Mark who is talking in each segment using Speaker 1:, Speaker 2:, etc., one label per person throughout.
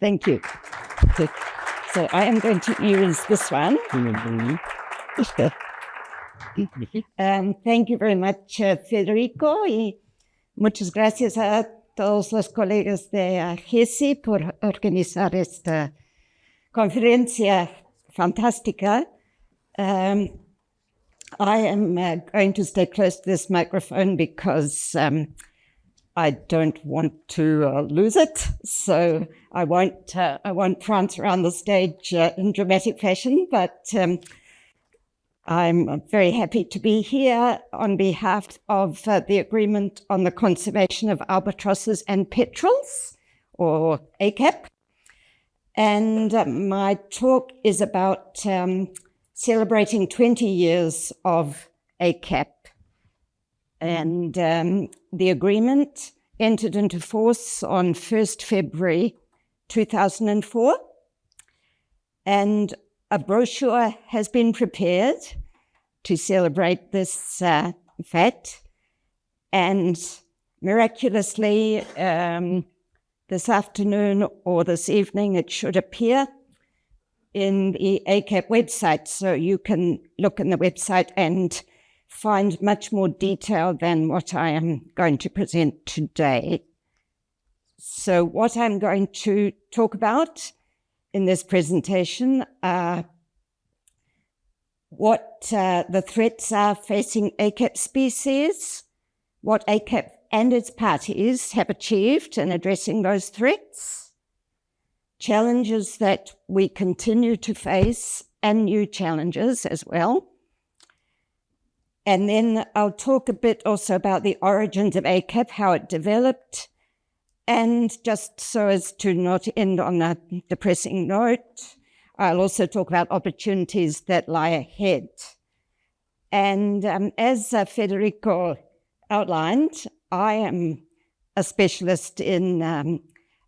Speaker 1: Thank you. So I am going to use this one. Thank you very much, Federico. Y muchas gracias a todos los colegas de GESI por organizar esta conferencia fantástica. I am going to stay close to this microphone because I don't want to lose it. So I won't prance around the stage in dramatic fashion, but I'm very happy to be here on behalf of the Agreement on the Conservation of Albatrosses and Petrels, or ACAP. And my talk is about celebrating 20 years of ACAP. And the agreement entered into force on 1st February 2004. And a brochure has been prepared to celebrate this fact. And miraculously, this afternoon or this evening, it should appear in the ACAP website. So you can look in the website and find much more detail than what I am going to present today. So what I'm going to talk about in this presentation are what the threats are facing ACAP species, what ACAP and its parties have achieved in addressing those threats, challenges that we continue to face, and new challenges as well. And then I'll talk a bit also about the origins of ACAP, how it developed, and just so as to not end on a depressing note, I'll also talk about opportunities that lie ahead. And as Federico outlined, I am a specialist in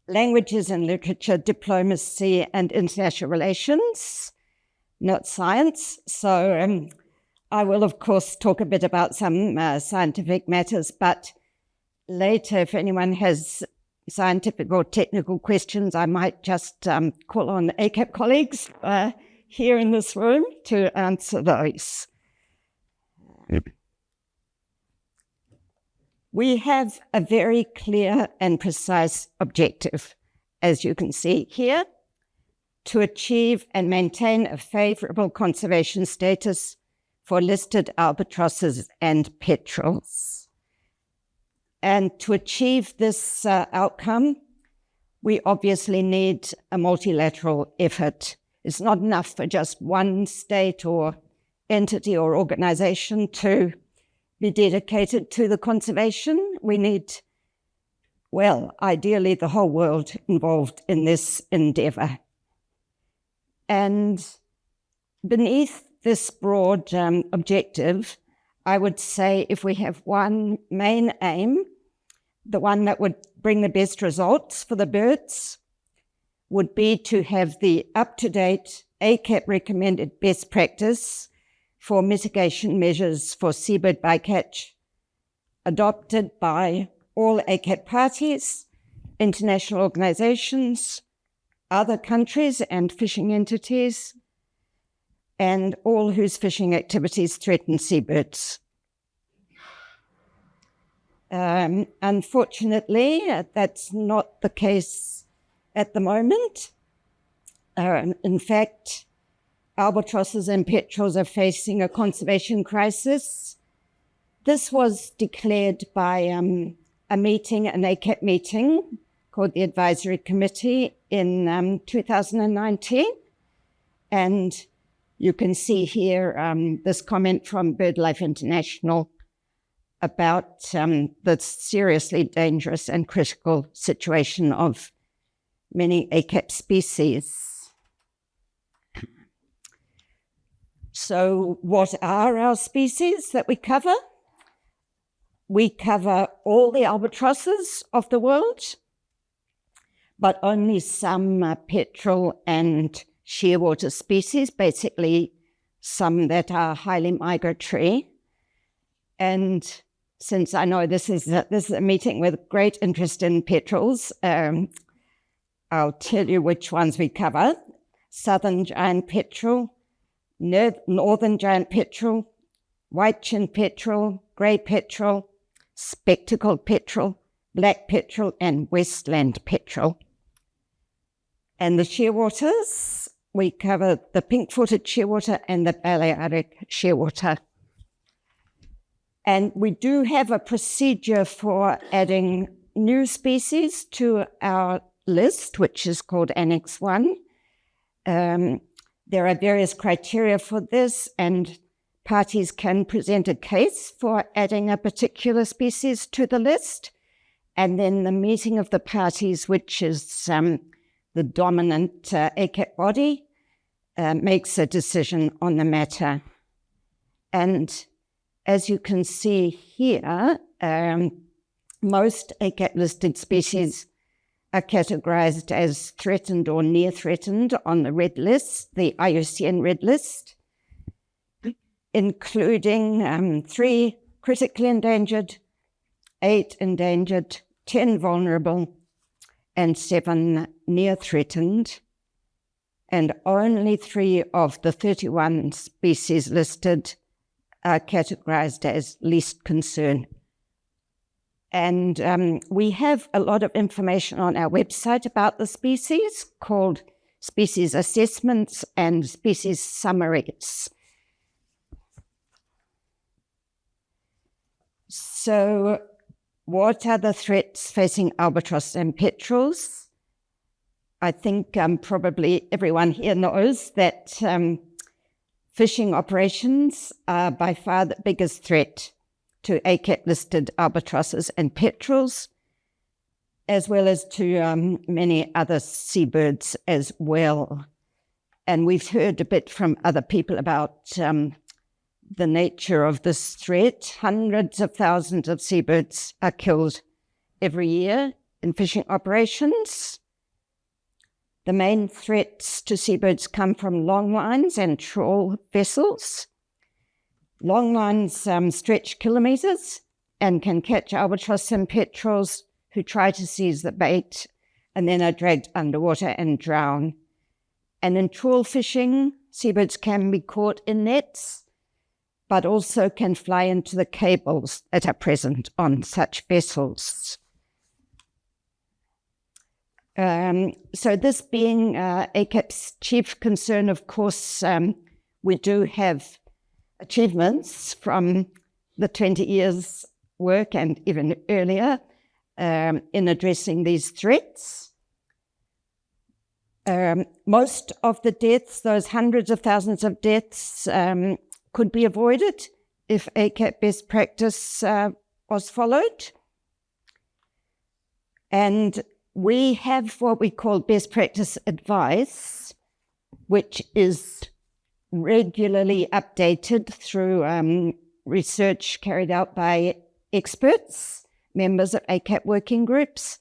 Speaker 1: languages and literature, diplomacy, and international relations, not science. So I will, of course, talk a bit about some scientific matters, but later, if anyone has scientific or technical questions, I might just call on ACAP colleagues here in this room to answer those. We have a very clear and precise objective, as you can see here, to achieve and maintain a favorable conservation status for listed albatrosses and petrels. And to achieve this outcome, we obviously need a multilateral effort. It's not enough for just one state or entity or organization to be dedicated to the conservation. We need, well, ideally the whole world involved in this endeavor. And beneath this broad objective, I would say if we have one main aim, the one that would bring the best results for the birds would be to have the up-to-date ACAP recommended best practice for mitigation measures for seabird bycatch adopted by all ACAP parties, international organizations, other countries and fishing entities, and all whose fishing activities threaten seabirds. Unfortunately, that's not the case at the moment. In fact, albatrosses and petrels are facing a conservation crisis. This was declared by a meeting, an ACAP meeting called the Advisory Committee in 2019. And you can see here this comment from BirdLife International about the seriously dangerous and critical situation of many ACAP species. So what are our species that we cover? We cover all the albatrosses of the world, but only some petrel and shearwater species, basically some that are highly migratory. And since I know this is a meeting with great interest in petrels, I'll tell you which ones we cover. Southern giant petrel, northern giant petrel, white-chinned petrel, grey petrel, spectacled petrel, black petrel, and westland petrel. And the shearwaters, we cover the pink-footed shearwater and the Balearic shearwater. And we do have a procedure for adding new species to our list, which is called Annex 1. There are various criteria for this, and parties can present a case for adding a particular species to the list. And then the meeting of the parties, which is the dominant ACAP body, makes a decision on the matter. And as you can see here, most ACAP-listed species are categorized as threatened or near threatened on the red list, the IUCN red list, including 3 critically endangered, 8 endangered, 10 vulnerable, and 7 near threatened. And only 3 of the 31 species listed are categorized as least concern. And we have a lot of information on our website about the species called species assessments and species summaries. So what are the threats facing albatross and petrels? I think probably everyone here knows that fishing operations are by far the biggest threat to ACAP-listed albatrosses and petrels, as well as to many other seabirds as well. And we've heard a bit from other people about the nature of this threat. Hundreds of thousands of seabirds are killed every year in fishing operations. The main threats to seabirds come from long lines and trawl vessels. Long lines stretch kilometers and can catch albatross and petrels who try to seize the bait and then are dragged underwater and drown. And in trawl fishing, seabirds can be caught in nets, but also can fly into the cables that are present on such vessels. So this being ACAP's chief concern, of course, we do have achievements from the 20 years work and even earlier in addressing these threats. Most of the deaths, those hundreds of thousands of deaths, could be avoided if ACAP best practice was followed. And we have what we call best practice advice, which is regularly updated through research carried out by experts, members of ACAP working groups,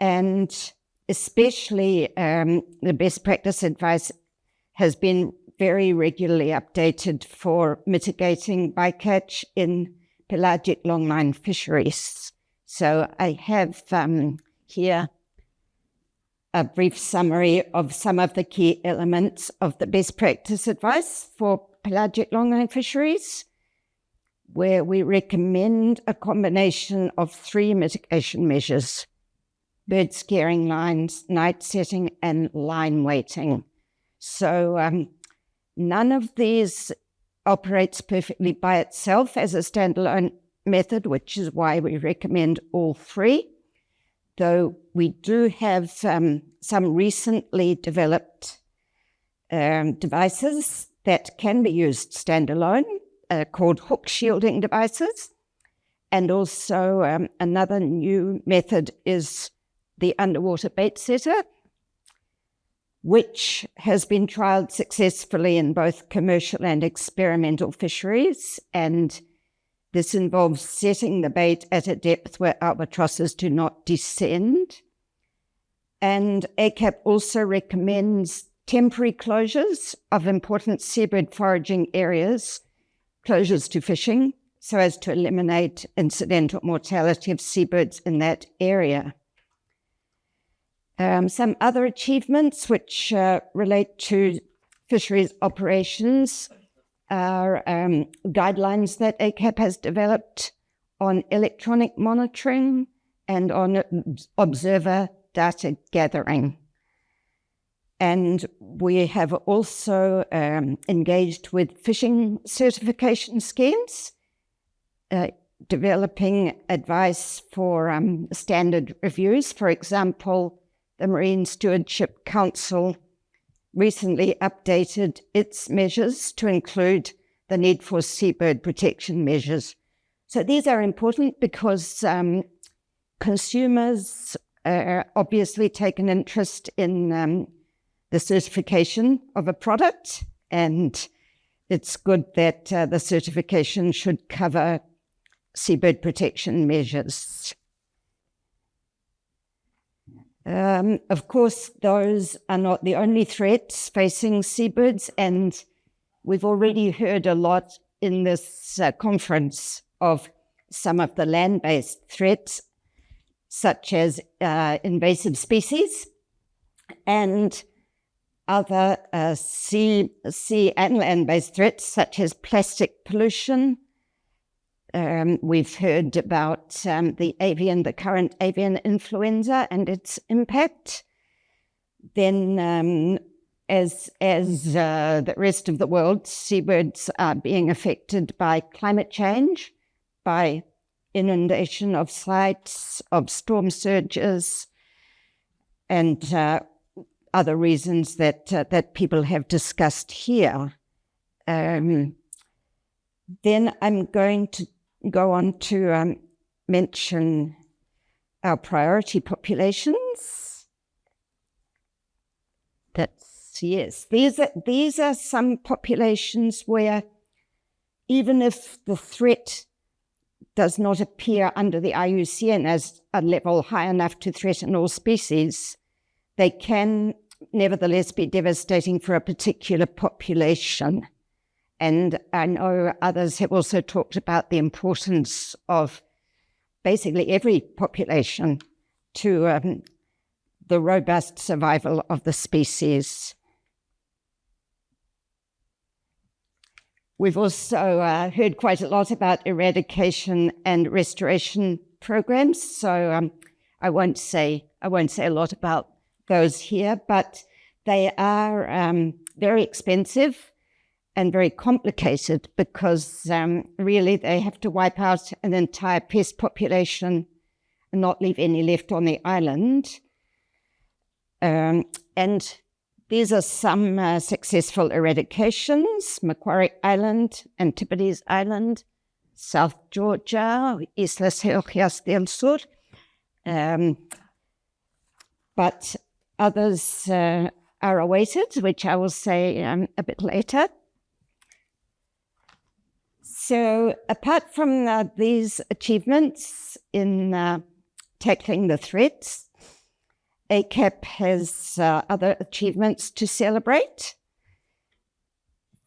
Speaker 1: and especially the best practice advice has been very regularly updated for mitigating bycatch in pelagic longline fisheries. So I have here a brief summary of some of the key elements of the best practice advice for pelagic longline fisheries, where we recommend a combination of 3 mitigation measures: bird scaring lines, night setting, and line weighting. So none of these operates perfectly by itself as a standalone method, which is why we recommend all 3. Though we do have some recently developed devices that can be used standalone, called hook shielding devices. And also another new method is the underwater bait setter, which has been trialled successfully in both commercial and experimental fisheries. And this involves setting the bait at a depth where albatrosses do not descend. And ACAP also recommends temporary closures of important seabird foraging areas, closures to fishing, so as to eliminate incidental mortality of seabirds in that area. Some other achievements which relate to fisheries operations are guidelines that ACAP has developed on electronic monitoring and on observer data gathering. And we have also engaged with fishing certification schemes, developing advice for standard reviews. For example, the Marine Stewardship Council recently updated its measures to include the need for seabird protection measures. So these are important because consumers obviously take an interest in the certification of a product, and it's good that the certification should cover seabird protection measures. Of course, those are not the only threats facing seabirds, and we've already heard a lot in this conference of some of the land-based threats, such as invasive species and other sea and land-based threats, such as plastic pollution. We've heard about the current avian influenza and its impact. Then, as the rest of the world, seabirds are being affected by climate change, by inundation of sites, of storm surges, and other reasons that people have discussed here. Then I'm going to go on to mention our priority populations. Yes, these are some populations where even if the threat does not appear under the IUCN as a level high enough to threaten all species, they can nevertheless be devastating for a particular population. And I know others have also talked about the importance of basically every population to the robust survival of the species. We've also heard quite a lot about eradication and restoration programs, so I won't say a lot about those here, but they are very expensive and very complicated because really they have to wipe out an entire pest population and not leave any left on the island. And these are some successful eradications: Macquarie Island, Antipodes Island, South Georgia, Islas Georgias del Sur. But others are awaited, which I will say a bit later. So apart from these achievements in tackling the threats, ACAP has other achievements to celebrate.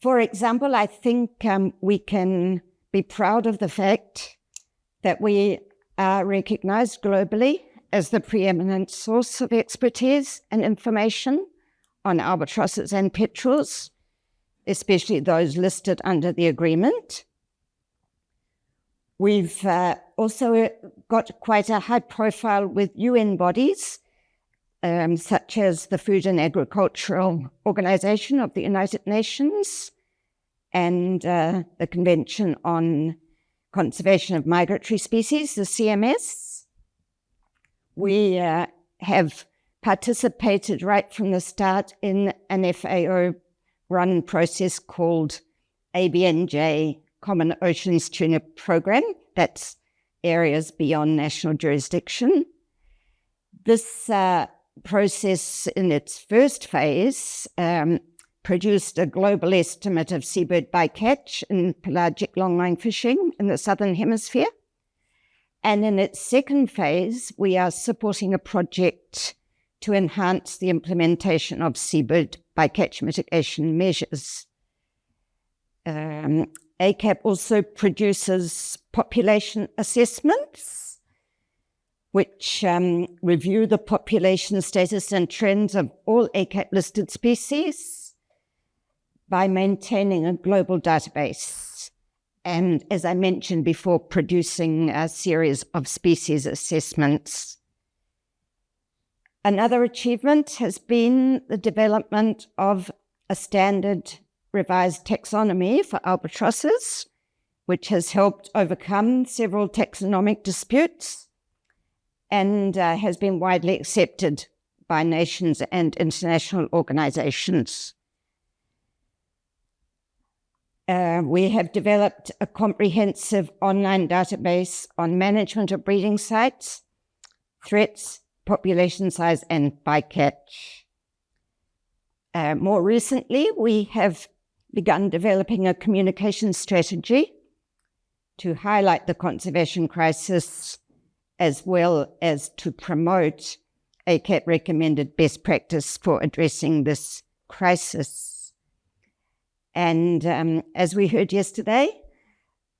Speaker 1: For example, I think we can be proud of the fact that we are recognized globally as the preeminent source of expertise and information on albatrosses and petrels, especially those listed under the agreement. We've also got quite a high profile with UN bodies, such as the Food and Agricultural Organization of the United Nations and the Convention on Conservation of Migratory Species, the CMS. We have participated right from the start in an FAO-run process called ABNJ, Common Oceans Tuna Program. That's areas beyond national jurisdiction. This process in its first phase produced a global estimate of seabird bycatch in pelagic longline fishing in the Southern Hemisphere. And in its second phase, we are supporting a project to enhance the implementation of seabird bycatch mitigation measures. ACAP also produces population assessments which review the population status and trends of all ACAP-listed species by maintaining a global database. And as I mentioned before, producing a series of species assessments. Another achievement has been the development of a standard revised taxonomy for albatrosses, which has helped overcome several taxonomic disputes and has been widely accepted by nations and international organizations. We have developed a comprehensive online database on management of breeding sites, threats, population size, and bycatch. More recently, we have begun developing a communication strategy to highlight the conservation crisis, as well as to promote ACAP recommended best practice for addressing this crisis. And as we heard yesterday,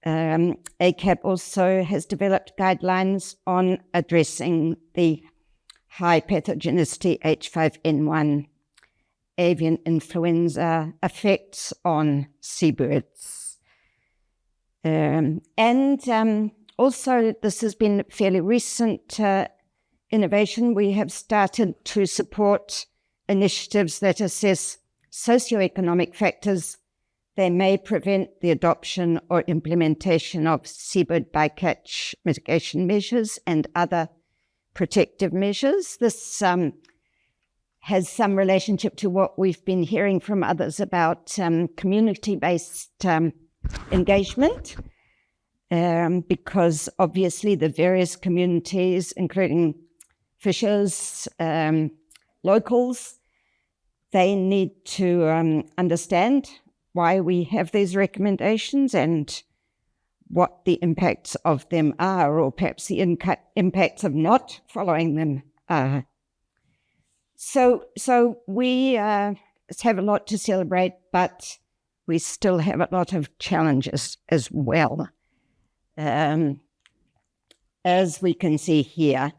Speaker 1: ACAP also has developed guidelines on addressing the high pathogenicity H5N1 avian influenza effects on seabirds. Also, this has been a fairly recent innovation. We have started to support initiatives that assess socioeconomic factors that may prevent the adoption or implementation of seabird bycatch mitigation measures and other protective measures. This has some relationship to what we've been hearing from others about community-based engagement, because obviously the various communities, including fishers, locals, they need to understand why we have these recommendations and what the impacts of them are, or perhaps the impacts of not following them are. So we have a lot to celebrate, but we still have a lot of challenges as well. As we can see here,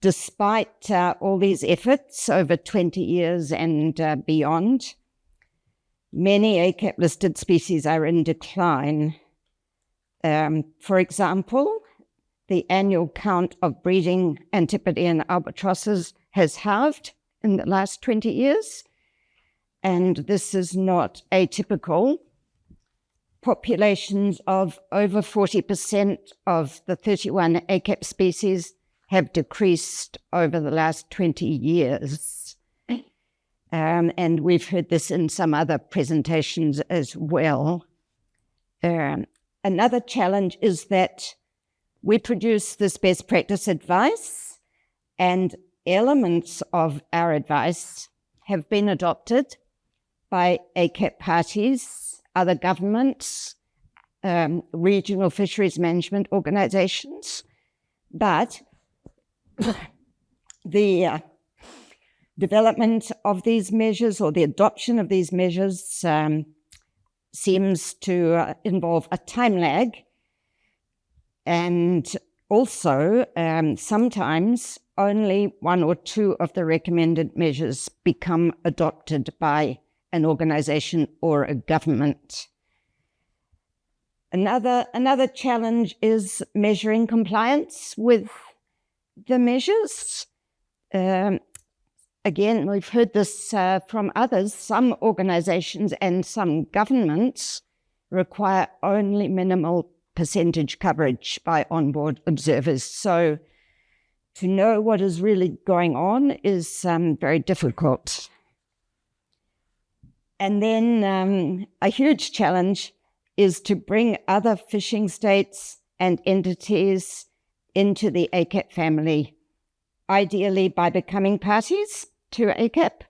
Speaker 1: despite all these efforts over 20 years and beyond, many ACAP-listed species are in decline. For example, the annual count of breeding Antipodean albatrosses has halved in the last 20 years, and this is not atypical. Populations of over 40% of the 31 ACAP species have decreased over the last 20 years. And we've heard this in some other presentations as well. Another challenge is that we produce this best practice advice, and elements of our advice have been adopted by ACAP parties, other governments, regional fisheries management organizations, but the development of these measures, or the adoption of these measures, seems to involve a time lag, and also sometimes only one or two of the recommended measures become adopted by an organization or a government. Another challenge is measuring compliance with the measures. Again, we've heard this from others. Some organizations and some governments require only minimal percentage coverage by onboard observers. So to know what is really going on is very difficult. And then a huge challenge is to bring other fishing states and entities into the ACAP family, ideally by becoming parties to ACAP,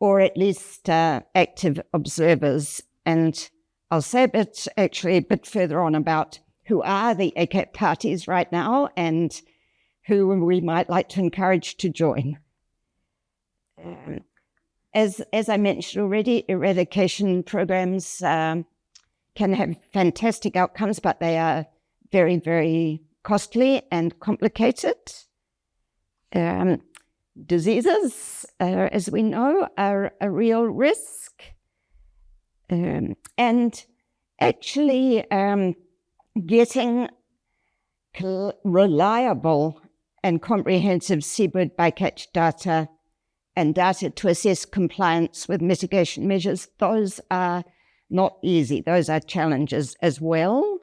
Speaker 1: or at least active observers. And I'll say a bit further on about who are the ACAP parties right now and who we might like to encourage to join. As I mentioned already, eradication programs can have fantastic outcomes, but they are very, very costly and complicated. Diseases, as we know, are a real risk. And actually getting reliable and comprehensive seabird bycatch data and data to assess compliance with mitigation measures, those are not easy. Those are challenges as well.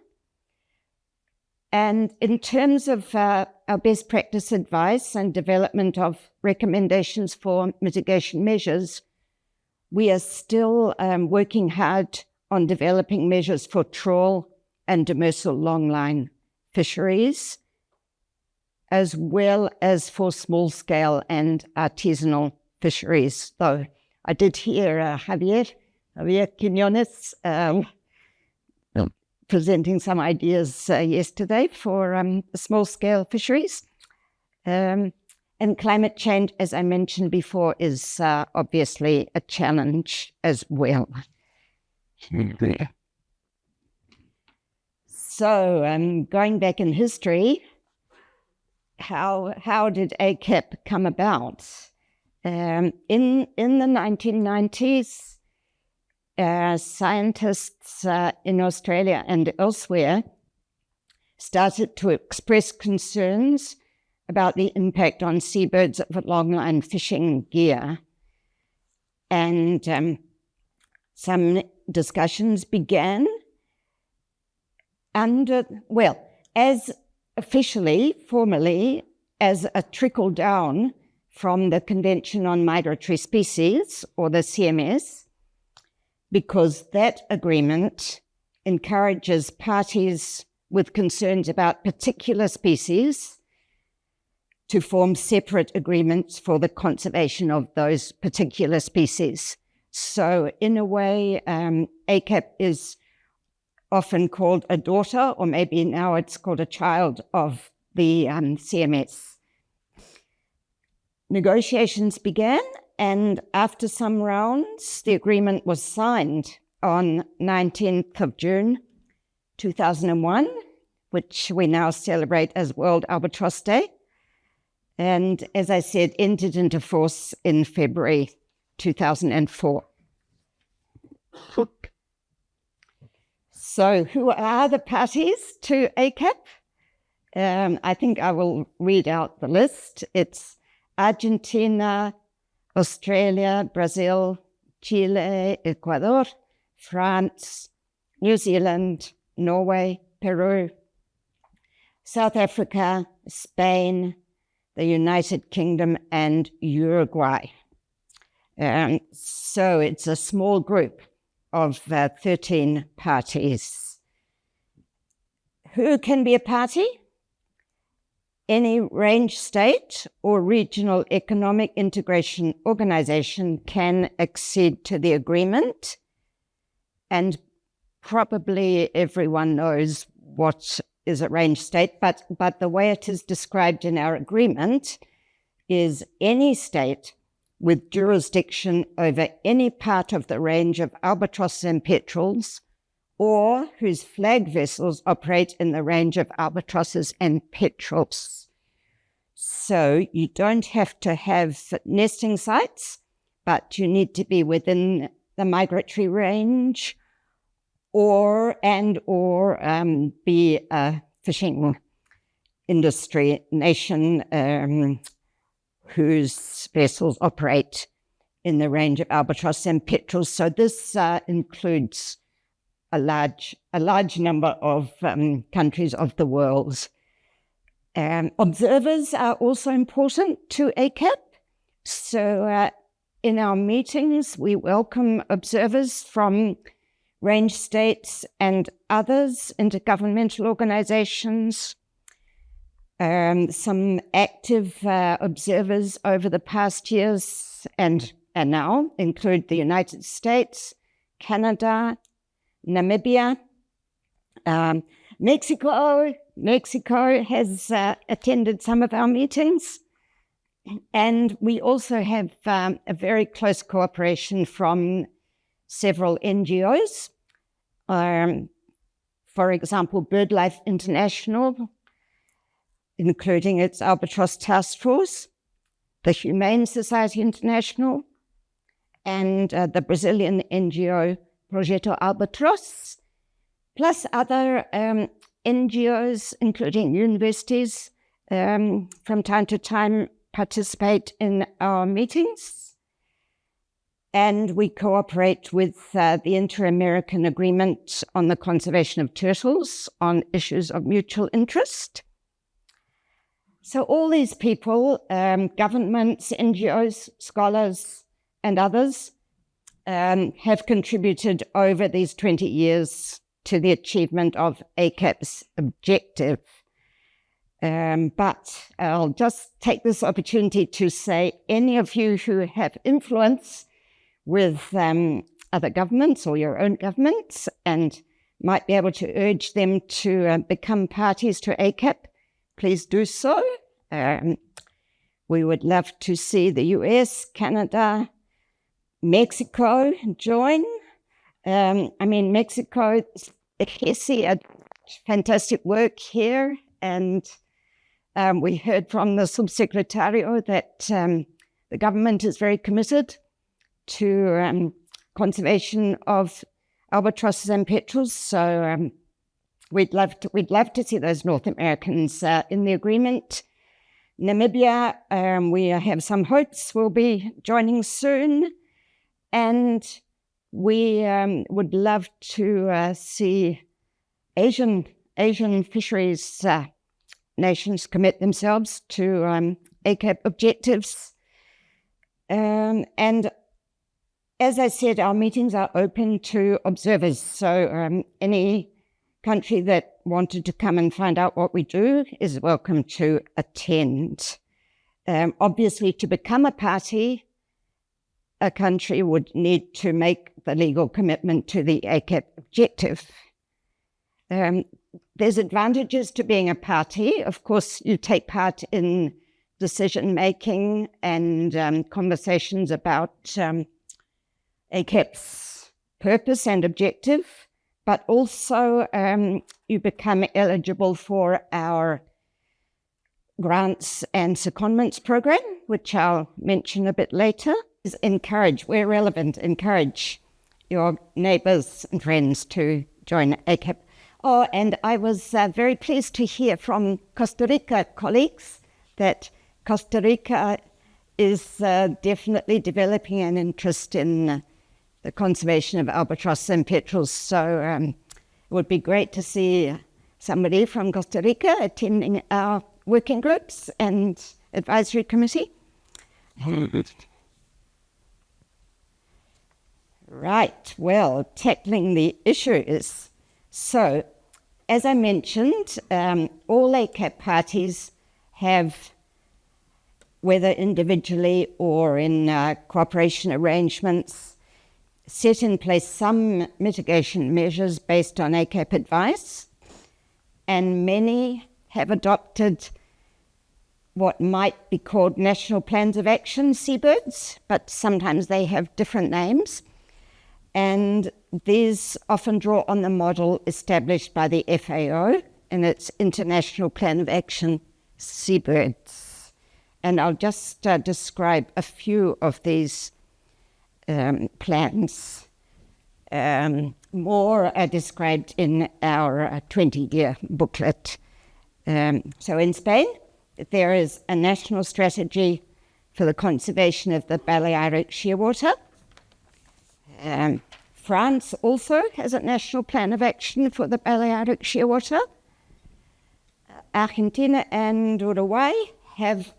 Speaker 1: And in terms of our best practice advice and development of recommendations for mitigation measures, we are still working hard on developing measures for trawl and demersal longline fisheries, as well as for small-scale and artisanal fisheries. Though I did hear Javier Quinones presenting some ideas yesterday for small-scale fisheries. And climate change, as I mentioned before, is obviously a challenge as well. So going back in history, how did ACAP come about? In the 1990s, scientists in Australia and elsewhere started to express concerns about the impact on seabirds of longline fishing gear. And some discussions began as formally, as a trickle down from the Convention on Migratory Species, or the CMS, because that agreement encourages parties with concerns about particular species to form separate agreements for the conservation of those particular species. So in a way, ACAP is often called a daughter, or maybe now it's called a child of the CMS. Negotiations began, and after some rounds, the agreement was signed on 19th of June 2001, which we now celebrate as World Albatross Day. And as I said, entered into force in February 2004. So who are the parties to ACAP? I think I will read out the list. It's Argentina, Australia, Brazil, Chile, Ecuador, France, New Zealand, Norway, Peru, South Africa, Spain, the United Kingdom, and Uruguay. So it's a small group of 13 parties. Who can be a party? Any range state or regional economic integration organization can accede to the agreement, and probably everyone knows what is a range state, but the way it is described in our agreement is any state with jurisdiction over any part of the range of albatrosses and petrels, or whose flag vessels operate in the range of albatrosses and petrels. So you don't have to have nesting sites, but you need to be within the migratory range or be a fishing industry nation whose vessels operate in the range of albatross and petrels. So this includes a large number of countries of the world. Observers are also important to ACAP. So in our meetings, we welcome observers from range states and others, intergovernmental organizations. Some active observers over the past years and now include the United States, Canada, Namibia, Mexico. Mexico has attended some of our meetings. And we also have a very close cooperation from several NGOs. For example, BirdLife International, including its Albatross Task Force, the Humane Society International, and the Brazilian NGO Projeto Albatrosses, plus other NGOs, including universities, from time to time participate in our meetings. And we cooperate with the Inter-American Agreement on the Conservation of Turtles on issues of mutual interest. So all these people, governments, NGOs, scholars, and others, have contributed over these 20 years to the achievement of ACAP's objective. But I'll just take this opportunity to say, any of you who have influence with other governments or your own governments and might be able to urge them to become parties to ACAP, please do so. We would love to see the US, Canada, Mexico join. Mexico, Hesse, a fantastic work here, and we heard from the Subsecretario that the government is very committed to conservation of albatrosses and petrels. So we'd love to see those North Americans in the agreement. Namibia, we have some hopes will be joining soon, and we would love to see Asian fisheries nations commit themselves to ACAP objectives. And as I said, our meetings are open to observers. So any country that wanted to come and find out what we do is welcome to attend. Obviously, to become a party, a country would need to make the legal commitment to the ACAP objective. There's advantages to being a party. Of course, you take part in decision-making and conversations about ACAP's purpose and objective, but also you become eligible for our grants and secondments program, which I'll mention a bit later. Is encourage, where relevant, encourage your neighbours and friends to join ACAP. Oh, and I was very pleased to hear from Costa Rica colleagues that Costa Rica is definitely developing an interest in the conservation of albatrosses and petrels. So it would be great to see somebody from Costa Rica attending our working groups and advisory committee. Right, well, tackling the issues. So, as I mentioned, all ACAP parties have, whether individually or in cooperation arrangements, set in place some mitigation measures based on ACAP advice, and many have adopted what might be called National Plans of Action, seabirds, but sometimes they have different names. And these often draw on the model established by the FAO in its International Plan of Action, seabirds. And I'll just describe a few of these plans. More are described in our 20-year booklet. So in Spain, there is a national strategy for the conservation of the Balearic shearwater. France also has a national plan of action for the Balearic shearwater. Argentina and Uruguay have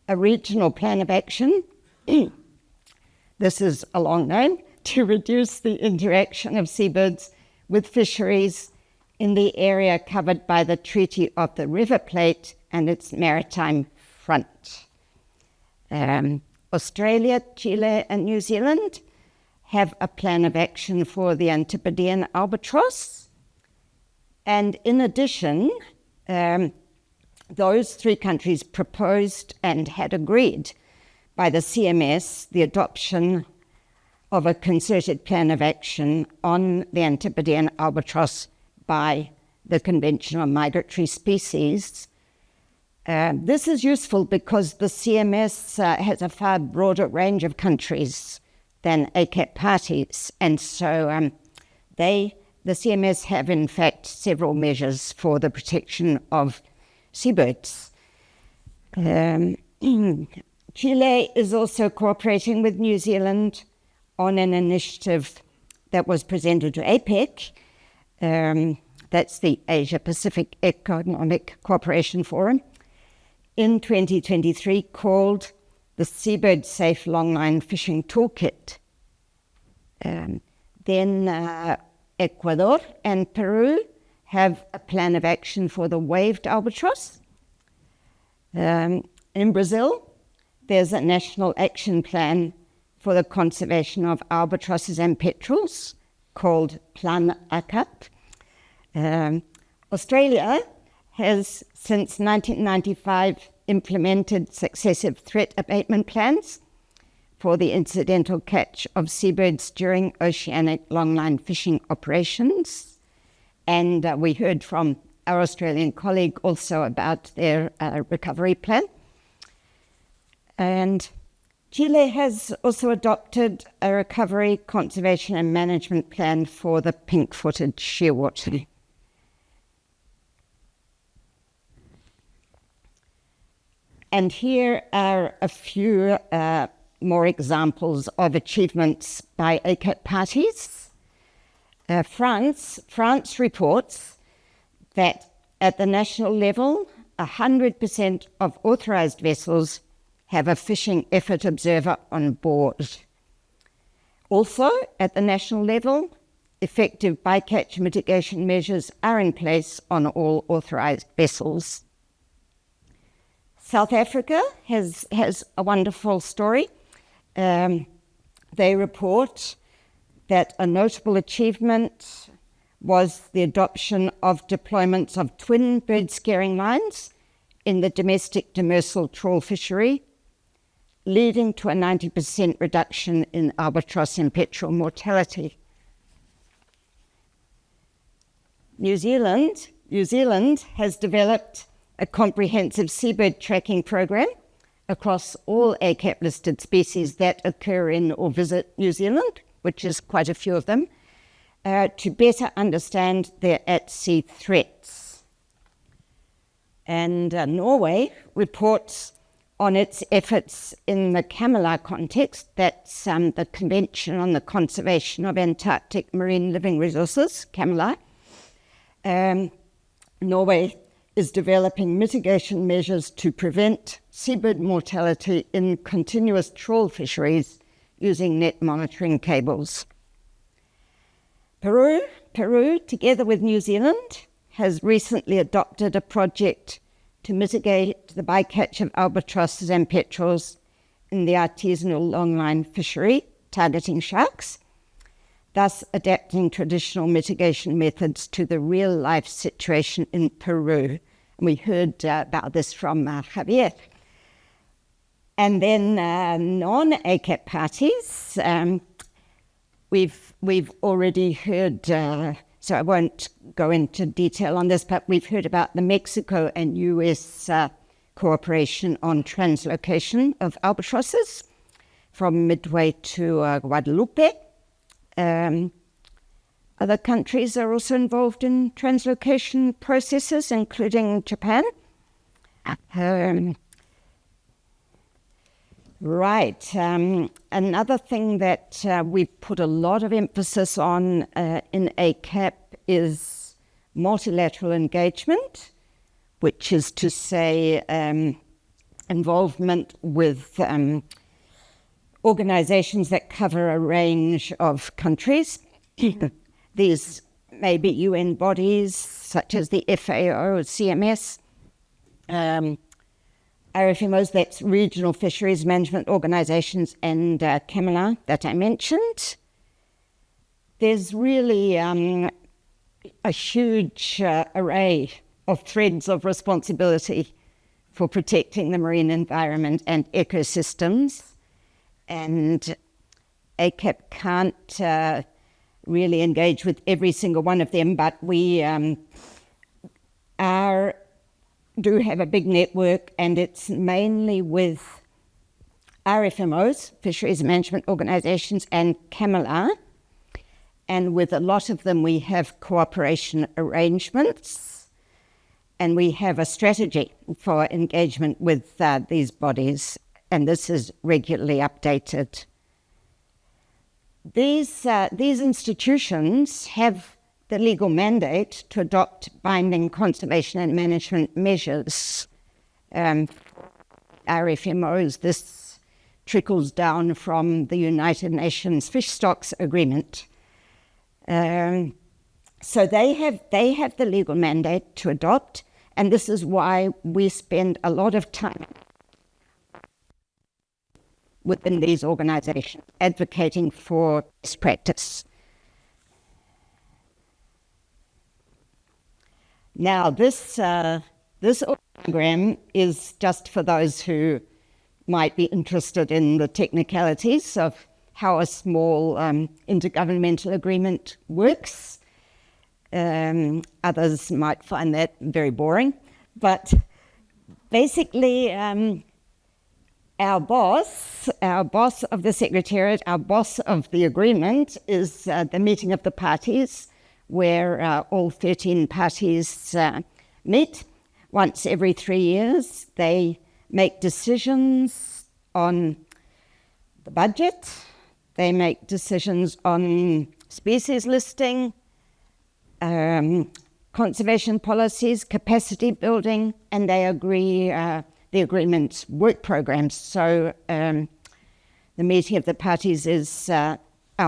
Speaker 1: a regional plan of action. This is a long name, to reduce the interaction of seabirds with fisheries in the area covered by the Treaty of the River Plate and its maritime front. Australia, Chile, and New Zealand have a plan of action for the Antipodean albatross. And in addition, those three countries proposed and had agreed by the CMS the adoption of a concerted plan of action on the Antipodean albatross by the Convention on Migratory Species This is useful because the CMS has a far broader range of countries than ACAP parties, and so the CMS have in fact several measures for the protection of seabirds. Chile is also cooperating with New Zealand on an initiative that was presented to APEC. That's the Asia Pacific Economic Cooperation Forum in 2023, called the Seabird Safe Longline Fishing Toolkit. Then Ecuador and Peru have a plan of action for the waved albatross. In Brazil, there's a national action plan for the conservation of albatrosses and petrels called Plan ACAP. Australia has, since 1995, implemented successive threat abatement plans for the incidental catch of seabirds during oceanic longline fishing operations. And we heard from our Australian colleague also about their recovery plan. And Chile has also adopted a recovery, conservation and management plan for the pink-footed shearwater. And here are a few more examples of achievements by ACAP parties. France reports that at the national level, 100% of authorised vessels have a fishing effort observer on board. Also, at the national level, effective bycatch mitigation measures are in place on all authorised vessels. South Africa has a wonderful story. They report that a notable achievement was the adoption of deployments of twin bird scaring lines in the domestic demersal trawl fishery, leading to a 90% reduction in albatross and petrel mortality. New Zealand has developed a comprehensive seabird tracking program across all ACAP-listed species that occur in or visit New Zealand, which is quite a few of them, to better understand their at-sea threats. And Norway reports on its efforts in the CAMLA context, that's the Convention on the Conservation of Antarctic Marine Living Resources, CAMLA. Norway is developing mitigation measures to prevent seabird mortality in continuous trawl fisheries using net monitoring cables. Peru, together with New Zealand, has recently adopted a project to mitigate the bycatch of albatrosses and petrels in the artisanal longline fishery, targeting sharks, thus adapting traditional mitigation methods to the real-life situation in Peru. And we heard about this from Javier. And then non-ACAP parties, we've already heard, so I won't go into detail on this, but we've heard about the Mexico and US cooperation on translocation of albatrosses from Midway to Guadalupe. Other countries are also involved in translocation processes, including Japan. Another thing that we've put a lot of emphasis on in ACAP is multilateral engagement, which is to say involvement with organizations that cover a range of countries. These may be UN bodies such as the FAO or CMS, RFMOs, that's Regional Fisheries Management Organizations, and CAMLA that I mentioned. There's really a huge array of threads of responsibility for protecting the marine environment and ecosystems, and ACAP can't really engage with every single one of them, but we are do have a big network, and it's mainly with RFMOs, Fisheries Management Organisations, and CAMLR. And with a lot of them, we have cooperation arrangements, and we have a strategy for engagement with these bodies, and this is regularly updated. These institutions have the legal mandate to adopt binding conservation and management measures. RFMOs, this trickles down from the United Nations Fish Stocks Agreement. So they have the legal mandate to adopt, and this is why we spend a lot of time within these organisations advocating for best practice. Now, this program is just for those who might be interested in the technicalities of how a small intergovernmental agreement works. Others might find that very boring, but basically our boss of the Secretariat, our boss of the agreement is the meeting of the parties, where all 13 parties meet once every 3 years. They make decisions on the budget, they make decisions on species listing, conservation policies, capacity building, and they agree the agreement's work programs. So the meeting of the parties is our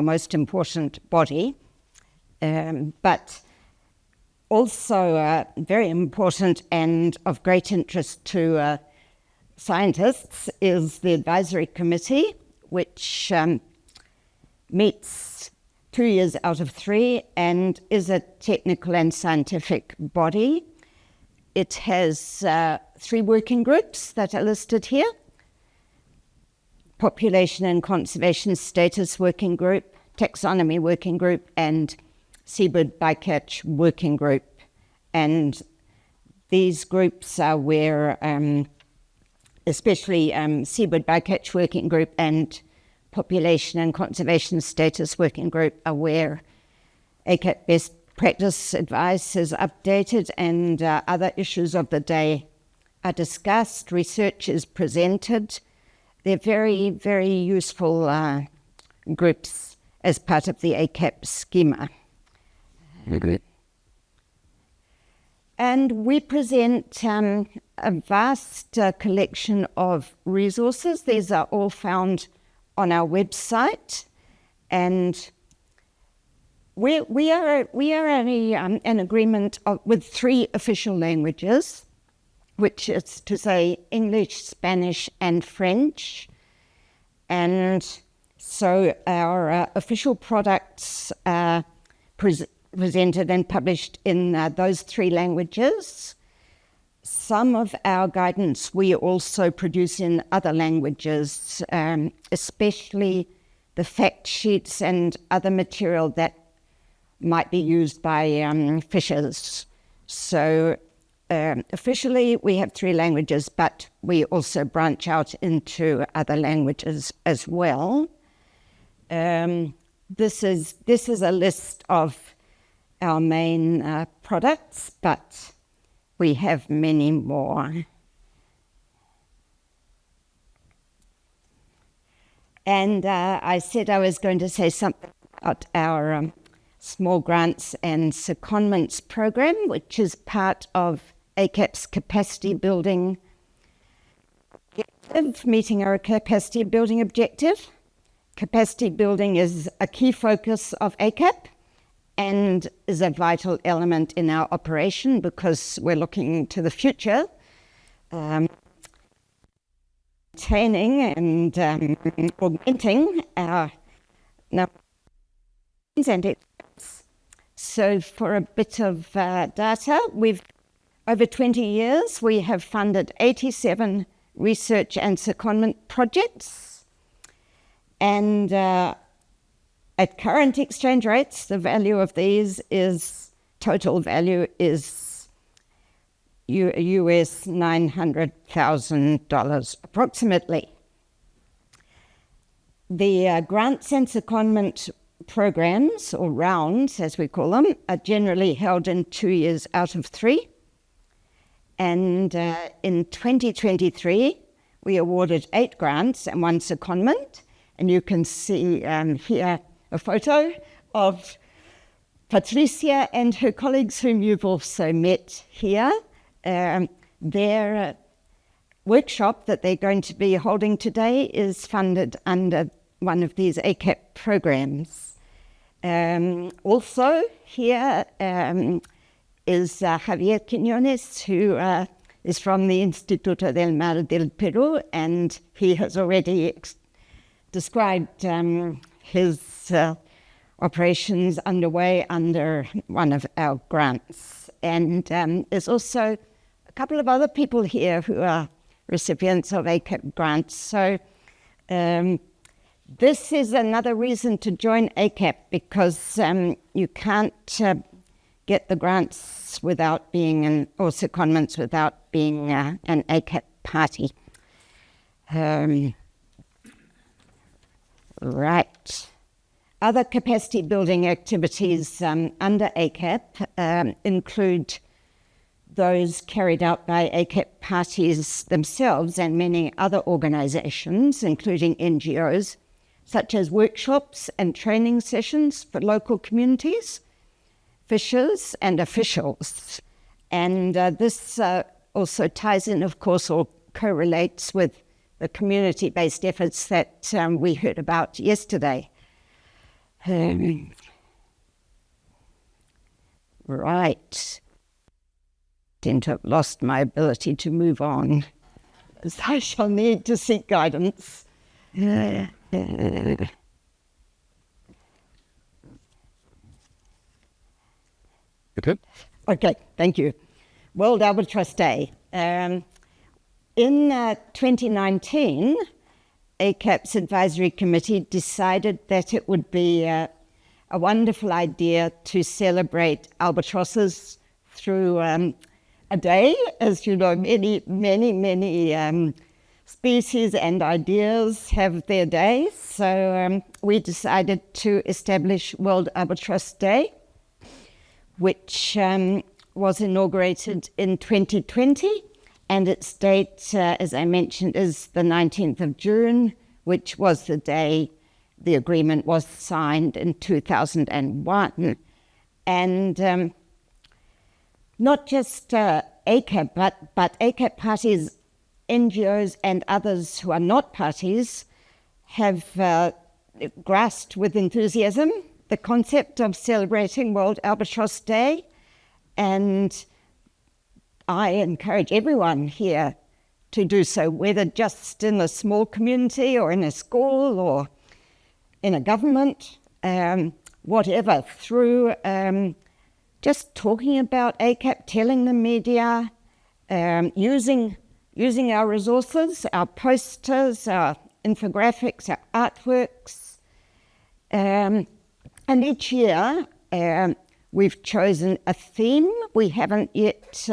Speaker 1: most important body, but also very important and of great interest to scientists is the advisory committee, which meets 2 years out of 3 and is a technical and scientific body. It has 3 working groups that are listed here: Population and Conservation Status Working Group, Taxonomy Working Group, and Seabird Bycatch Working Group. And these groups are where, especially Seabird Bycatch Working Group and Population and Conservation Status Working Group, are where ACAP best practice advice is updated and other issues of the day are discussed, research is presented. They're very, very useful groups as part of the ACAP schema. And we present a vast collection of resources. These are all found on our website, and we are an agreement with 3 official languages, which is to say English, Spanish, and French. And so our official products are presented and published in those 3 languages. Some of our guidance we also produce in other languages, especially the fact sheets and other material that might be used by fishers. So officially we have 3 languages, but we also branch out into other languages as well. This is a list of our main products, but we have many more. And I said I was going to say something about our small grants and secondments program, which is part of ACAP's capacity building objective, meeting our capacity building objective. Capacity building is a key focus of ACAP and is a vital element in our operation because we're looking to the future, maintaining and augmenting our numbers and experts. So for a bit of data, over 20 years, we have funded 87 research and secondment projects, and at current exchange rates, the value of these total value is US $900,000 approximately. The grants and secondment programs, or rounds as we call them, are generally held in 2 years out of 3. And in 2023, we awarded 8 grants and 1 secondment. And you can see here a photo of Patricia and her colleagues whom you've also met here. Their workshop that they're going to be holding today is funded under one of these ACAP programs. Also here is Javier Quiñones, who is from the Instituto del Mar del Perú, and he has already described his operations underway under one of our grants. And there's also a couple of other people here who are recipients of ACAP grants. So this is another reason to join ACAP, because you can't get the grants without being or secondments without being an ACAP party. Right. Other capacity building activities under ACAP include those carried out by ACAP parties themselves and many other organizations, including NGOs, such as workshops and training sessions for local communities, fishers and officials. And this also ties in, of course, or correlates with the community-based efforts that we heard about yesterday. Right. Seem to have lost my ability to move on, as I shall need to seek guidance.
Speaker 2: Okay.
Speaker 1: Okay, thank you. World Albatross Day. In 2019, ACAP's advisory committee decided that it would be a wonderful idea to celebrate albatrosses through a day. As you know, many species and ideas have their days. So we decided to establish World Albatross Day, which was inaugurated in 2020. And its date, as I mentioned, is the 19th of June, which was the day the agreement was signed in 2001. And not just ACAP, but ACAP parties, NGOs, and others who are not parties have grasped with enthusiasm the concept of celebrating World Albatross Day. And I encourage everyone here to do so, whether just in a small community or in a school or in a government, whatever, through just talking about ACAP, telling the media, using our resources, our posters, our infographics, our artworks. And each year we've chosen a theme. We haven't yet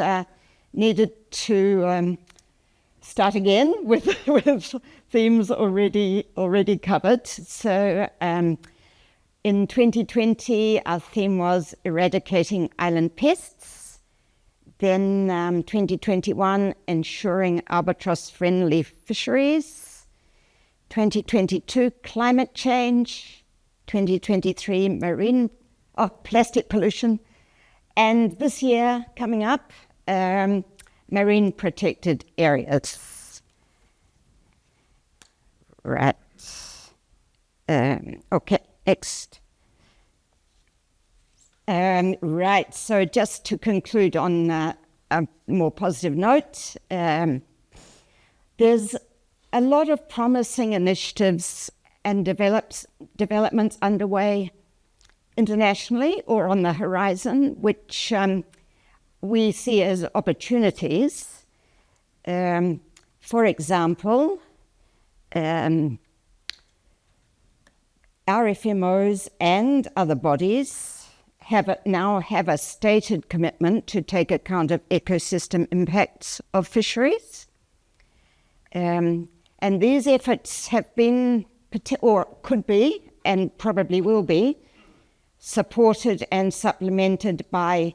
Speaker 1: needed to start again with themes already covered. So in 2020, our theme was eradicating island pests. Then 2021, ensuring albatross-friendly fisheries. 2022, climate change. 2023, plastic pollution. And this year, coming up, marine protected areas. Right. Okay, next. Right, so just to conclude on a more positive note, there's a lot of promising initiatives and developments underway internationally or on the horizon, which we see as opportunities. For example, RFMOs and other bodies now have a stated commitment to take account of ecosystem impacts of fisheries. And these efforts have been, or could be, and probably will be, supported and supplemented by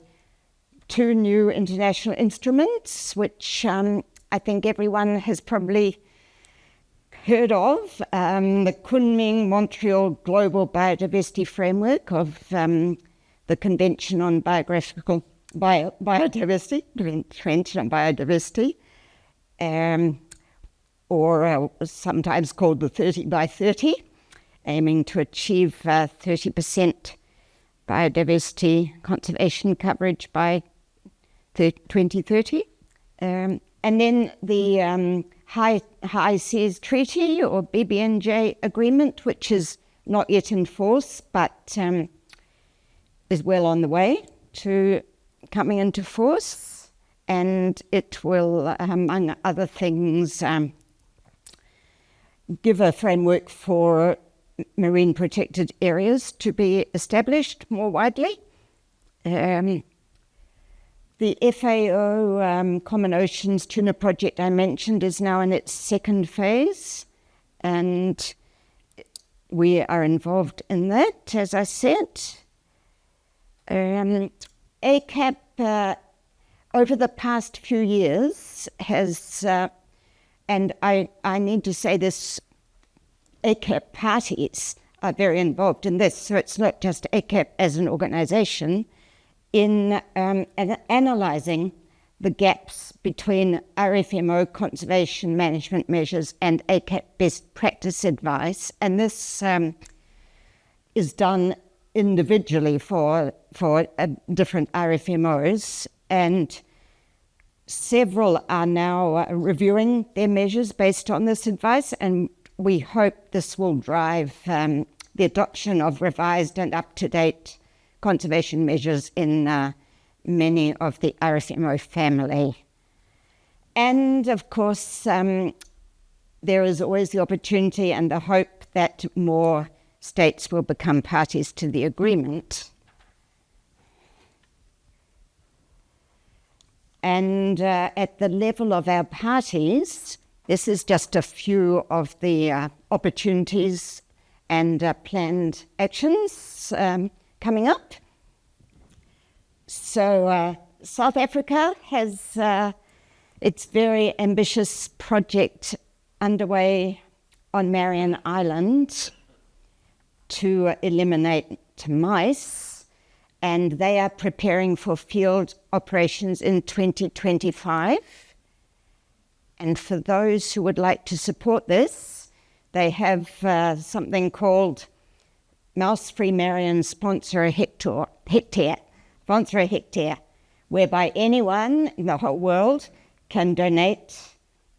Speaker 1: 2 new international instruments, which I think everyone has probably heard of. The Kunming-Montreal Global Biodiversity Framework of the Convention on Biodiversity, Convention on Biodiversity, or sometimes called the 30 by 30, aiming to achieve 30% biodiversity conservation coverage by 2030. And then the High Seas Treaty, or BBNJ agreement, which is not yet in force, but is well on the way to coming into force. And it will, among other things, give a framework for marine protected areas to be established more widely. The FAO Common Oceans Tuna Project I mentioned is now in its 2nd phase, and we are involved in that, as I said. ACAP, over the past few years, has, and I need to say this, ACAP parties are very involved in this, so it's not just ACAP as an organisation, in analysing the gaps between RFMO conservation management measures and ACAP best practice advice, and this is done individually for different RFMOs, and several are now reviewing their measures based on this advice, and we hope this will drive the adoption of revised and up-to-date conservation measures in many of the RFMO family. And of course, there is always the opportunity and the hope that more states will become parties to the agreement. And at the level of our parties, this is just a few of the opportunities and planned actions coming up. So South Africa has its very ambitious project underway on Marion Island to eliminate mice, and they are preparing for field operations in 2025. And for those who would like to support this, they have something called Mouse Free Marion Sponsor a Hectare, whereby anyone in the whole world can donate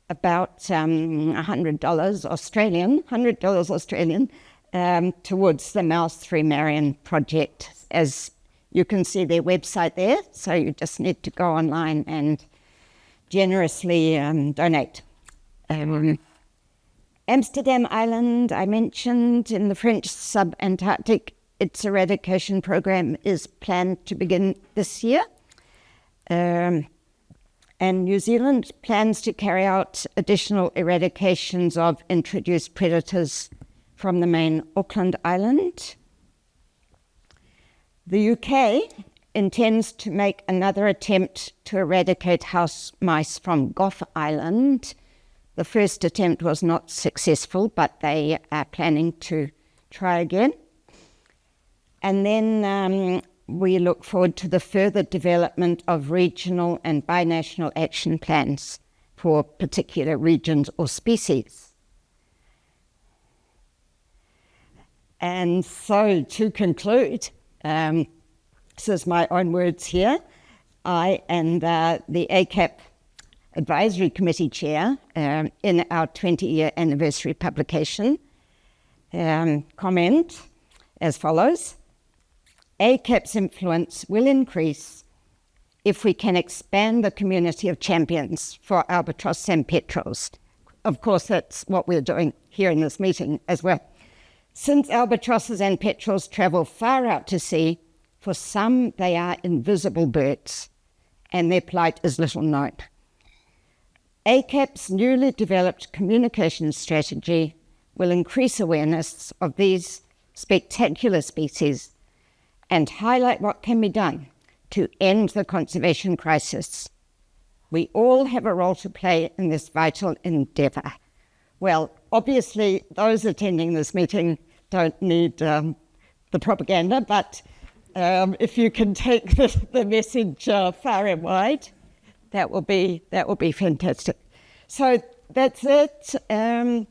Speaker 1: about $100 Australian, towards the Mouse Free Marion project. As you can see their website there, so you just need to go online and generously donate. Amsterdam Island, I mentioned, in the French sub-Antarctic, its eradication program is planned to begin this year. And New Zealand plans to carry out additional eradications of introduced predators from the main Auckland Island. The UK intends to make another attempt to eradicate house mice from Gough Island. The first attempt was not successful, but they are planning to try again. And then we look forward to the further development of regional and binational action plans for particular regions or species. And so to conclude, this is my own words here, I and the ACAP Advisory Committee Chair in our 20-year anniversary publication comment as follows: ACAP's influence will increase if we can expand the community of champions for albatross and petrels. Of course, that's what we're doing here in this meeting as well. Since albatrosses and petrels travel far out to sea, For some, they are invisible birds, and their plight is little known. ACAP's newly developed communication strategy will increase awareness of these spectacular species and highlight what can be done to end the conservation crisis. We all have a role to play in this vital endeavour. Well, obviously, those attending this meeting don't need the propaganda, but if you can take the message far and wide, that will be fantastic. So that's it. I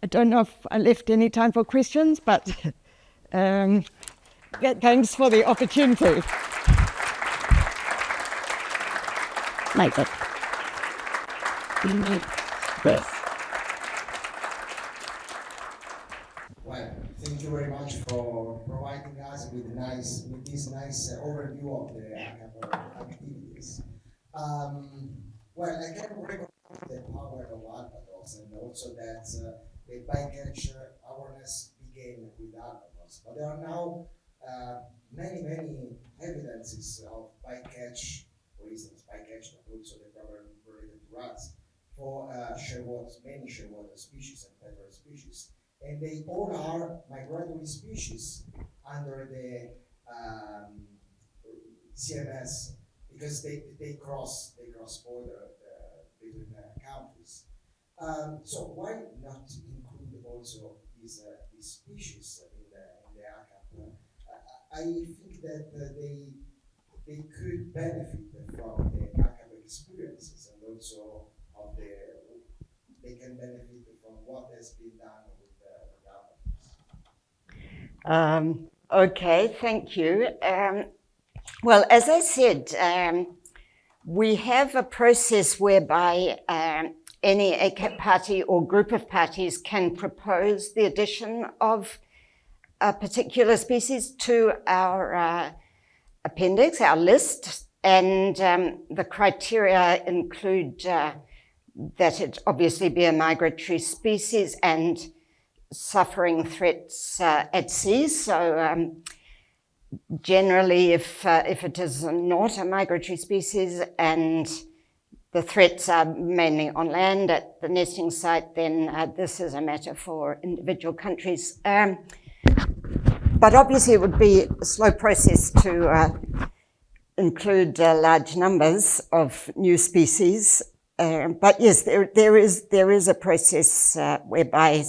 Speaker 1: don't know if I left any time for questions, but thanks for the opportunity. Make it.
Speaker 3: Well, thank you very much for providing us with this nice overview of the ACAP activities. Well, I can recognize the power of Albatross and also that the bycatch awareness began with Albatross. But there are now many evidences of bycatch, for instance, bycatch, but also the problem related to rats, for many shearwater species and petrel species. And they all are migratory species under the CMS because they cross border between countries. So why not include also these species in the ACAP? I think that they could benefit from the ACAP experiences and also they can benefit from what has been done with the governments.
Speaker 1: Okay, thank you. Well, as I said, we have a process whereby any ACAP party or group of parties can propose the addition of a particular species to our appendix, our list, and the criteria include that it obviously be a migratory species and suffering threats at sea. So generally, if it is not a migratory species and the threats are mainly on land at the nesting site, then this is a matter for individual countries. But obviously it would be a slow process to include large numbers of new species. But yes, there is a process whereby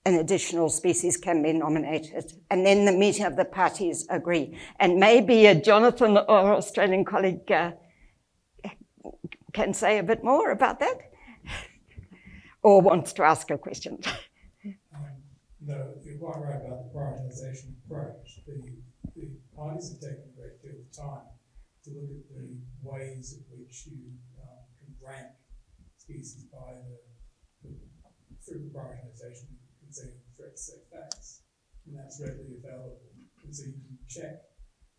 Speaker 1: an additional species can be nominated, and then the meeting of the parties agree. And maybe Jonathan, our Australian colleague, can say a bit more about that, or wants to ask a question.
Speaker 4: No, you're quite right about the prioritisation approach. The parties have taken a great deal of time to look at the ways in which you can rank species by through prioritisation, considering the threats they face, and that's readily available. And so you can check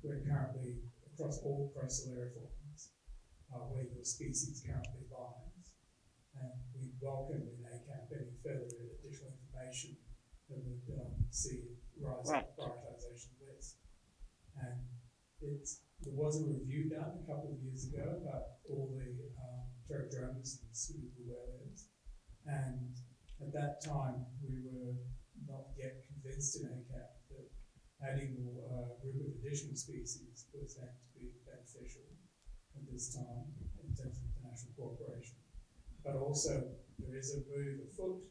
Speaker 4: where currently, across all coastal area forms, where your species currently lies. And we welcome in ACAP any further additional information that would see rise in the prioritisation list. And there was a review done a couple of years ago about all the pterodromes and suitable whales. And at that time, we were not yet convinced in ACAP that adding a group of additional species was going to be beneficial at this time in terms of international cooperation. But also, there is a move afoot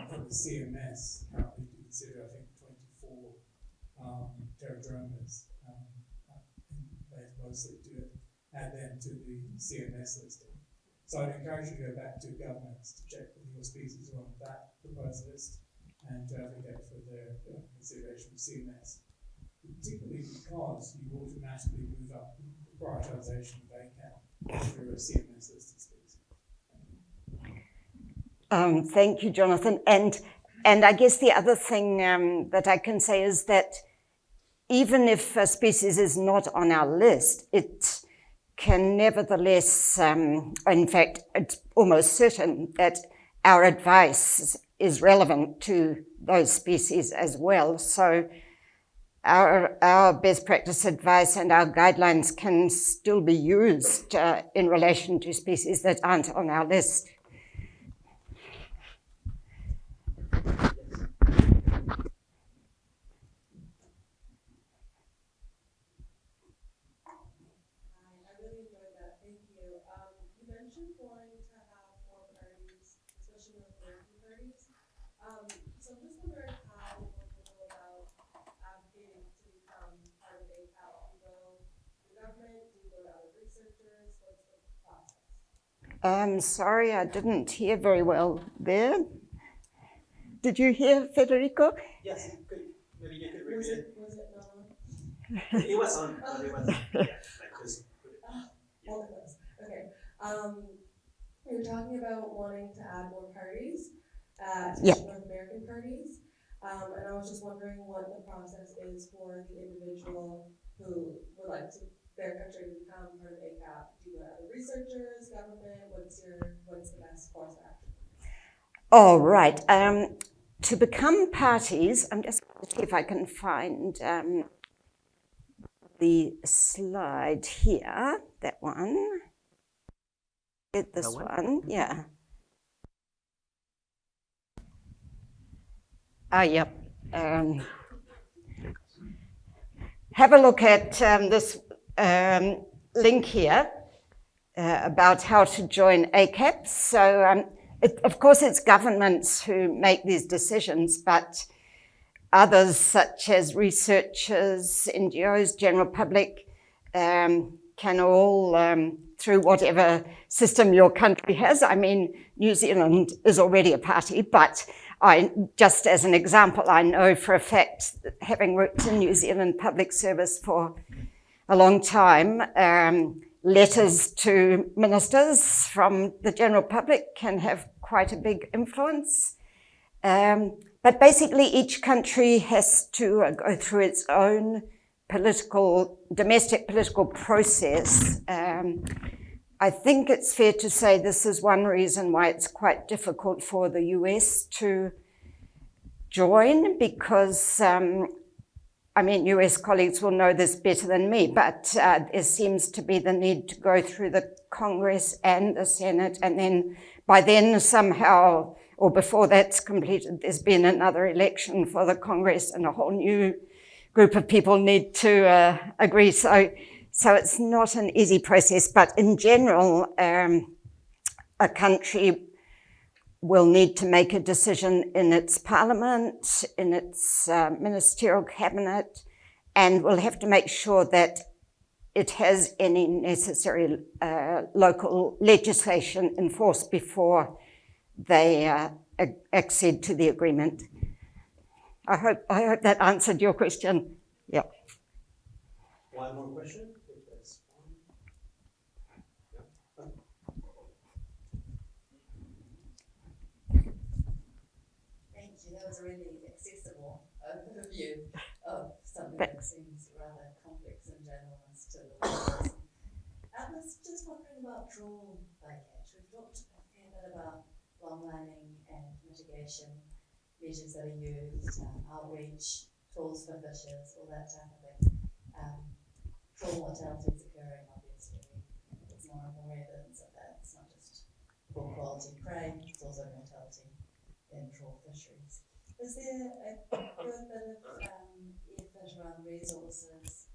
Speaker 4: from the CMS currently to consider, I think, 24 pterodromes, mostly to add them to the CMS listing. So I'd encourage you to go back to governments to check that your species are on that proposed list and to advocate for their consideration of CMS, particularly because you automatically move up the prioritisation of ACAP through a CMS listed species.
Speaker 1: Thank you, Jonathan. And I guess the other thing that I can say is that even if a species is not on our list, it can nevertheless, in fact, it's almost certain that our advice is relevant to those species as well. So our best practice advice and our guidelines can still be used in relation to species that aren't on our list.
Speaker 5: You mentioned wanting to have more parties, especially North American parties. So I'm just wondering how one would go about advocating to become part of ACAP. Do you go to the government? Do you go to other researchers? What's the process?
Speaker 1: Sorry, I didn't hear very well there. Did you hear, Federico?
Speaker 6: Yes, maybe you could
Speaker 5: Was
Speaker 6: repeat it.
Speaker 5: it not on?
Speaker 6: It was on, but it was, yeah, like just put it.
Speaker 5: Well, it was. Okay. We were talking about wanting to add more parties, especially North American parties. And I was just wondering what the process is for the individual who would like to their country to become part of ACAP. Do you go to other researchers, government? What's the best course of action?
Speaker 1: Oh, right. To become parties, I'm just going to see if I can find the slide here, that one. Get this one, yeah. Yep. Have a look at this link here about how to join ACAP. So, of course, it's governments who make these decisions, but others, such as researchers, NGOs, general public, can all, through whatever system your country has. I mean, New Zealand is already a party, but just as an example, I know for a fact, having worked in New Zealand public service for a long time, letters to ministers from the general public can have quite a big influence. But basically, each country has to go through its own domestic political process. I think it's fair to say this is one reason why it's quite difficult for the US to join, because, US colleagues will know this better than me, but there seems to be the need to go through the Congress and the Senate, and then by then somehow, or before that's completed, there's been another election for the Congress and a whole new group of people need to agree. So it's not an easy process, but in general, a country will need to make a decision in its parliament, in its ministerial cabinet, and will have to make sure that it has any necessary local legislation enforced before they accede to the agreement. I hope that answered your question. Yeah.
Speaker 6: One more question? If that's one. Yeah.
Speaker 7: Thank you. That was a really accessible overview of something that seems rather complex and generalist to the listeners. I was just wondering about trawl bycatch. We've talked a fair bit about longlining and mitigation measures that are used, outreach, tools for fishers, all that type of thing. Trawl mortality is occurring, obviously. There's more and more evidence of that. It's not just poor quality prey, it's also mortality in trawl fisheries. Is there a good bit of effort around resources,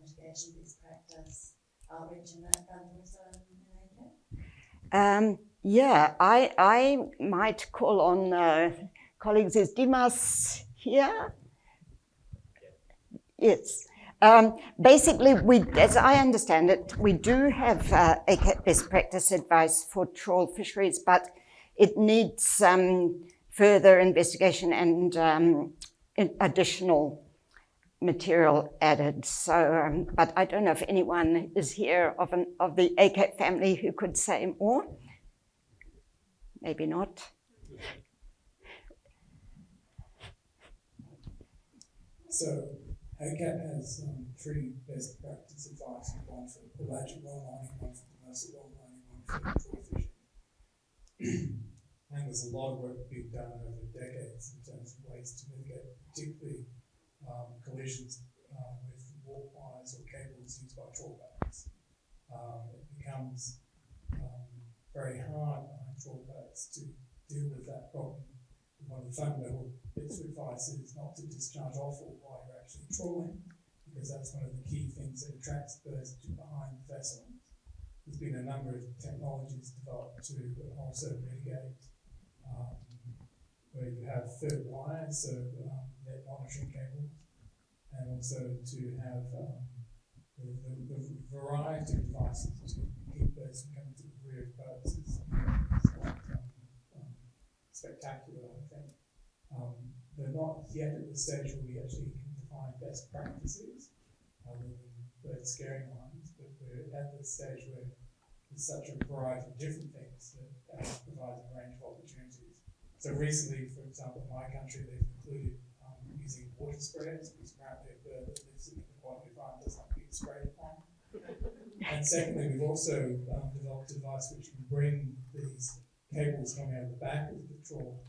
Speaker 7: mitigation, best practice, outreach in that front also in ACAP?
Speaker 1: Yeah, I might call on colleagues. Is Dimas here? Yes. Basically, as I understand it, we do have ACAP best practice advice for trawl fisheries, but it needs further investigation and additional material added. So, but I don't know if anyone is here of the ACAP family who could say more. Maybe not.
Speaker 4: So ACAP has three best practice advice, one for pelagic longlining, one for commercial longlining, one for trawl fishing. And there's a lot of work being done over decades in terms of ways to mitigate, particularly collision collisions with warp wires or cables used by trawl boats. It becomes very hard on trawl boats to deal with that problem. One of the fundamental bits of advice is not to discharge offal while you're actually trawling, because that's one of the key things that attracts birds to behind the vessel. There's been a number of technologies developed to also mitigate where you have third wires, so net monitoring cables, and also to have the variety of devices to keep birds from coming to the rear of boats is quite spectacular, I think. They're not yet at the stage where we actually can define best practices other than bird scaring ones, but we're at the stage where there's such a variety of different things that provides a range of opportunities. So recently, for example, in my country, they've included using water sprayers, because apparently a bird that lives in the aquatic environment doesn't like to get sprayed upon. And secondly, we've also developed a device which can bring these cables coming out of the back of the trawl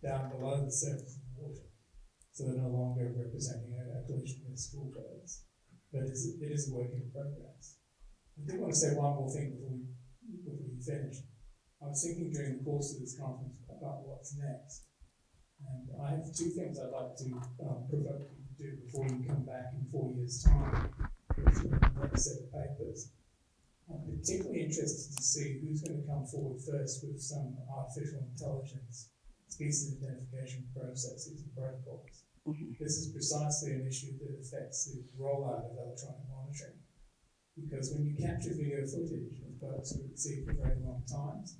Speaker 4: down below the surface of the water. So they're no longer representing a collision with school birds. But it is a work in progress. I did want to say one more thing before we finish. I was thinking during the course of this conference about what's next. And I have two things I'd like to provoke you to do before you come back in 4 years' time with your next set of papers. I'm particularly interested to see who's going to come forward first with some artificial intelligence species identification processes and protocols. This is precisely an issue that affects the rollout of electronic monitoring. Because when you capture video footage of birds who are at sea for very long times,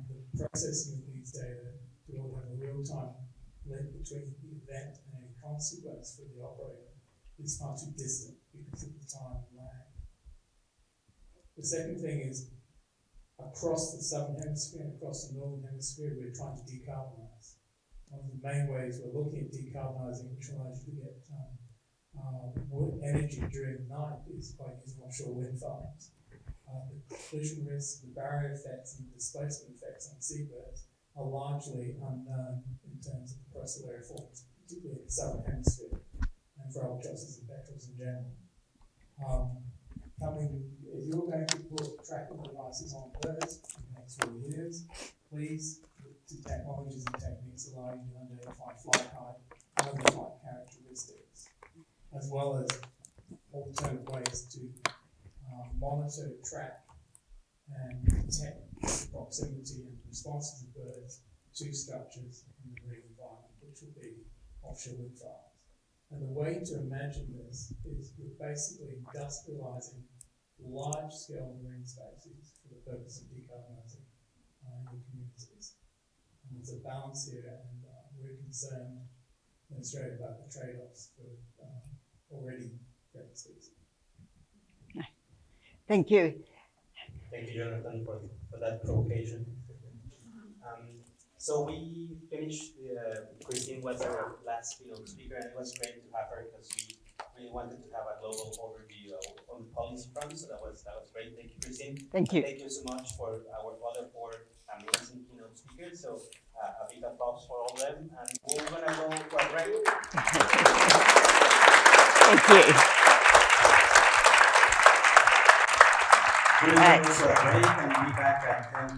Speaker 4: the processing of these data will have a real-time link between the event and any consequence for the operator is far too distant because of the time lag. The second thing is, across the southern hemisphere and across the northern hemisphere, we're trying to decarbonise. One of the main ways we're looking at decarbonising, which allows you to get energy during the night, is by using offshore wind farms. The collision risks, the barrier effects, and the displacement effects on seabirds are largely unknown in terms of the coastal area forms, particularly in the southern hemisphere, and for albatrosses and petrels in general. If you're going to put tracking devices on birds in the next 4 years, please look to technologies and techniques allowing you to identify flight height and other flight characteristics, as well as alternative ways to monitor, track, and detect the proximity and responses of birds to structures in the marine environment, which will be offshore wind farms. And the way to imagine this is we're basically industrializing large-scale marine spaces for the purpose of decarbonising your communities. And there's a balance here, and we're concerned in Australia about the trade-offs for already great species.
Speaker 1: Thank you.
Speaker 6: Thank you, Jonathan, for that provocation. So we finished, Christine was our last keynote speaker, and it was great to have her because we really wanted to have a global overview on the policy front, so that was great. Thank you, Christine.
Speaker 1: Thank you.
Speaker 6: Thank you so much for our other 4 amazing keynote speakers. So a big applause for all of them, and we're gonna go for a break.
Speaker 1: Thank you.
Speaker 6: We're gonna go for a break and be back at 10:30.